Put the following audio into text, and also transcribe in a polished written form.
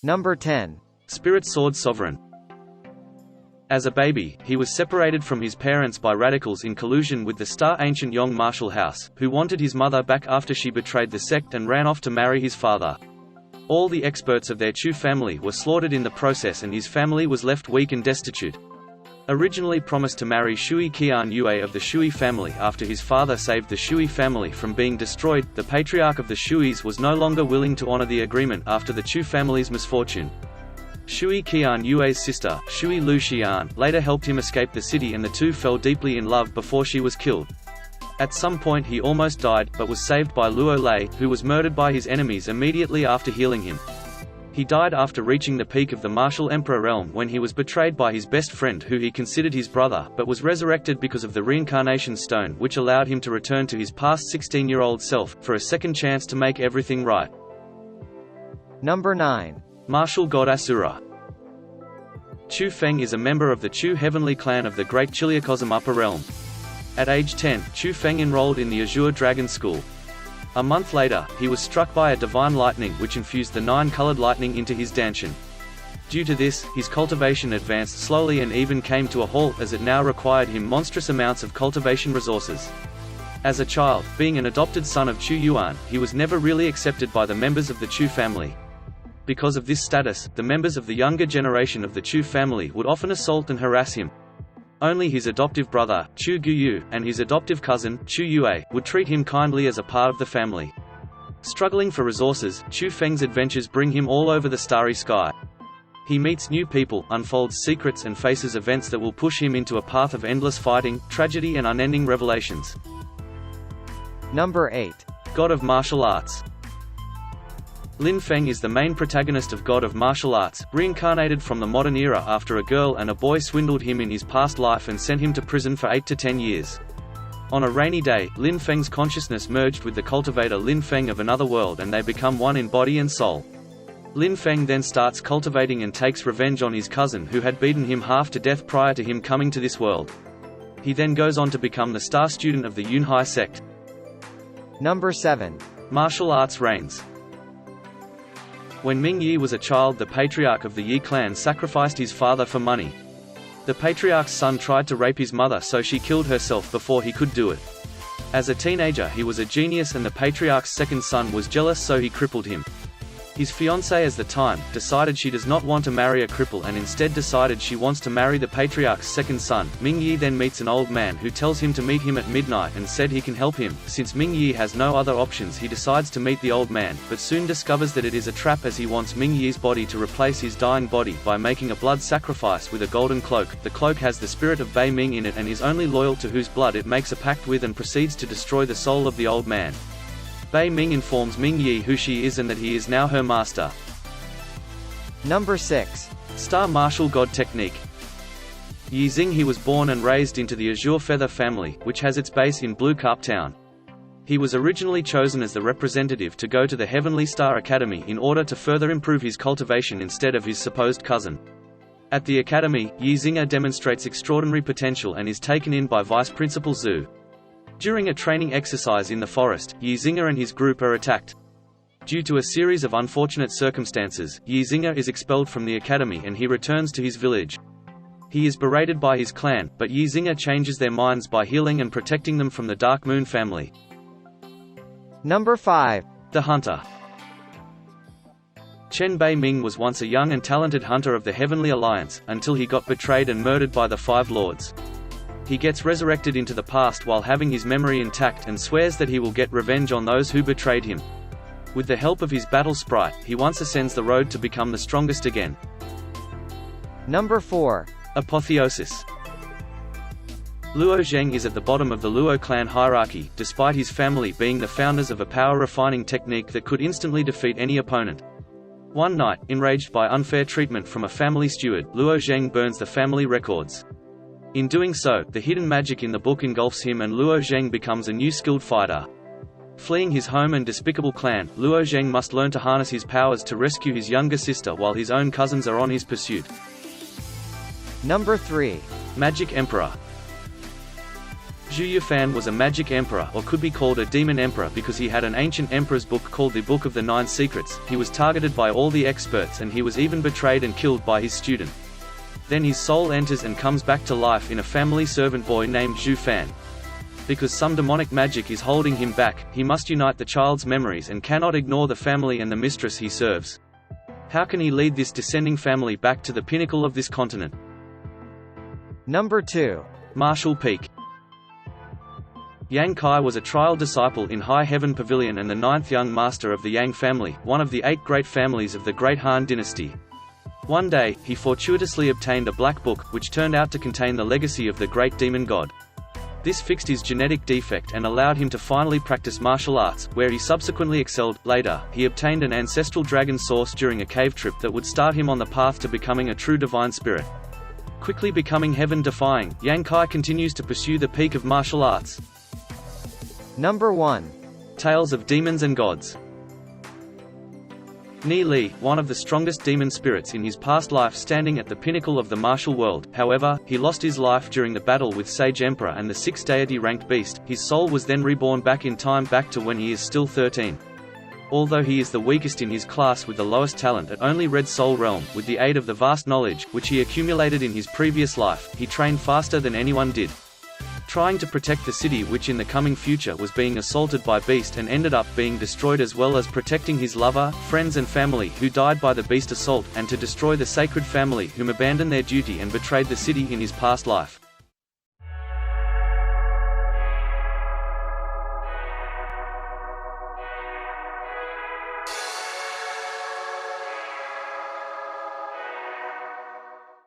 Number 10. Spirit Sword Sovereign. As a baby, he was separated from his parents by radicals in collusion with the Star Ancient Yong martial house, who wanted his mother back after she betrayed the sect and ran off to marry his father. All the experts of their Chu family were slaughtered in the process, and his family was left weak and destitute. Originally promised to marry Shui Qian Yue of the Shui family after his father saved the Shui family from being destroyed, the patriarch of the Shuis was no longer willing to honor the agreement after the Chu family's misfortune. Shui Qian Yue's sister, Shui Lu Xian, later helped him escape the city, and the two fell deeply in love before she was killed. At some point he almost died, but was saved by Luo Lei, who was murdered by his enemies immediately after healing him. He died after reaching the peak of the Martialempire realm when he was betrayed by his best friend who he considered his brother, but was resurrected because of the reincarnation stone, which allowed him to return to his past 16-year-old self, for a second chance to make everything right. Number 9. Martialgodasura. Chu Feng is a member of the Chu heavenly clan of the Great Chiliocosm Upper Realm. At age 10, Chu Feng enrolled in the Azure Dragon School. A month later, he was struck by a divine lightning which infused the 9-colored lightning into his danshin. Due to this, his cultivation advanced slowly and even came to a halt, as it now required him monstrous amounts of cultivation resources. As a child, being an adopted son of Chu Yuan, he was never really accepted by the members of the Chu family. Because of this status, the members of the younger generation of the Chu family would often assault and harass him. Only his adoptive brother, Chu Guyu, and his adoptive cousin, Chu Yue, would treat him kindly as a part of the family. Struggling for resources, Chu Feng's adventures bring him all over the starry sky. He meets new people, unfolds secrets, and faces events that will push him into a path of endless fighting, tragedy, and unending revelations. Number 8. God of Martial Arts. Lin Feng is the main protagonist of God of Martial Arts, reincarnated from the modern era after a girl and a boy swindled him in his past life and sent him to prison for 8 to 10 years. On a rainy day, Lin Feng's consciousness merged with the cultivator Lin Feng of another world, and they become one in body and soul. Lin Feng then starts cultivating and takes revenge on his cousin who had beaten him half to death prior to him coming to this world. He then goes on to become the star student of the Yunhai sect. Number 7. Martial Arts Reigns. When Ming Yi was a child, the patriarch of the Yi clan sacrificed his father for money. The patriarch's son tried to rape his mother, so she killed herself before he could do it. As a teenager he was a genius, and the patriarch's second son was jealous, so he crippled him. His fiancée at the time decided she does not want to marry a cripple and instead decided she wants to marry the patriarch's second son. Ming Yi then meets an old man who tells him to meet him at midnight and said he can help him. Since Ming Yi has no other options, he decides to meet the old man, but soon discovers that it is a trap, as he wants Ming Yi's body to replace his dying body by making a blood sacrifice with a golden cloak. The cloak has the spirit of Bei Ming in it and is only loyal to whose blood it makes a pact with, and proceeds to destroy the soul of the old man. Bei Ming informs Ming Yi who she is and that he is now her master. Number 6. Star Martial God Technique. Yi Xing. He was born and raised into the Azure Feather family, which has its base in Blue Carp Town. He was originally chosen as the representative to go to the Heavenly Star Academy in order to further improve his cultivation instead of his supposed cousin. At the academy, Yi Xing demonstrates extraordinary potential and is taken in by Vice Principal Zhu. During a training exercise in the forest, Yi Xing and his group are attacked. Due to a series of unfortunate circumstances, Yi Xing is expelled from the academy and he returns to his village. He is berated by his clan, but Yi Xing changes their minds by healing and protecting them from the Dark Moon family. Number 5. The Hunter. Chen Bei Ming was once a young and talented hunter of the Heavenly Alliance, until he got betrayed and murdered by the Five Lords. He gets resurrected into the past while having his memory intact and swears that he will get revenge on those who betrayed him. With the help of his battle sprite, he once ascends the road to become the strongest again. Number 4. Apotheosis. Luo Zheng is at the bottom of the Luo clan hierarchy, despite his family being the founders of a power-refining technique that could instantly defeat any opponent. One night, enraged by unfair treatment from a family steward, Luo Zheng burns the family records. In doing so, the hidden magic in the book engulfs him and Luo Zheng becomes a new skilled fighter. Fleeing his home and despicable clan, Luo Zheng must learn to harness his powers to rescue his younger sister while his own cousins are on his pursuit. Number 3. Magic Emperor. Zhu Yufan was a magic emperor, or could be called a demon emperor because he had an ancient emperor's book called the Book of the Nine Secrets. He was targeted by all the experts and he was even betrayed and killed by his student. Then his soul enters and comes back to life in a family servant boy named Zhu Fan. Because some demonic magic is holding him back, he must unite the child's memories and cannot ignore the family and the mistress he serves. How can he lead this descending family back to the pinnacle of this continent? Number 2. Martialpeak. Yang Kai was a trial disciple in High Heaven Pavilion and the 9th young master of the Yang family, one of the 8 great families of the Great Han dynasty. One day, he fortuitously obtained a black book, which turned out to contain the legacy of the great demon god. This fixed his genetic defect and allowed him to finally practice martial arts, where he subsequently excelled. Later, he obtained an ancestral dragon source during a cave trip that would start him on the path to becoming a true divine spirit. Quickly becoming heaven-defying, Yang Kai continues to pursue the peak of martial arts. Number 1. Tales of Demons and Gods. Ni Li, one of the strongest demon spirits in his past life, standing at the pinnacle of the martial world. However, he lost his life during the battle with Sage Emperor and the 6 deity-ranked beast. His soul was then reborn back in time, back to when he is still 13. Although he is the weakest in his class with the lowest talent at only Red Soul Realm, with the aid of the vast knowledge, which he accumulated in his previous life, he trained faster than anyone did. Trying to protect the city, which in the coming future was being assaulted by Beast and ended up being destroyed, as well as protecting his lover, friends and family who died by the Beast assault, and to destroy the sacred family whom abandoned their duty and betrayed the city in his past life.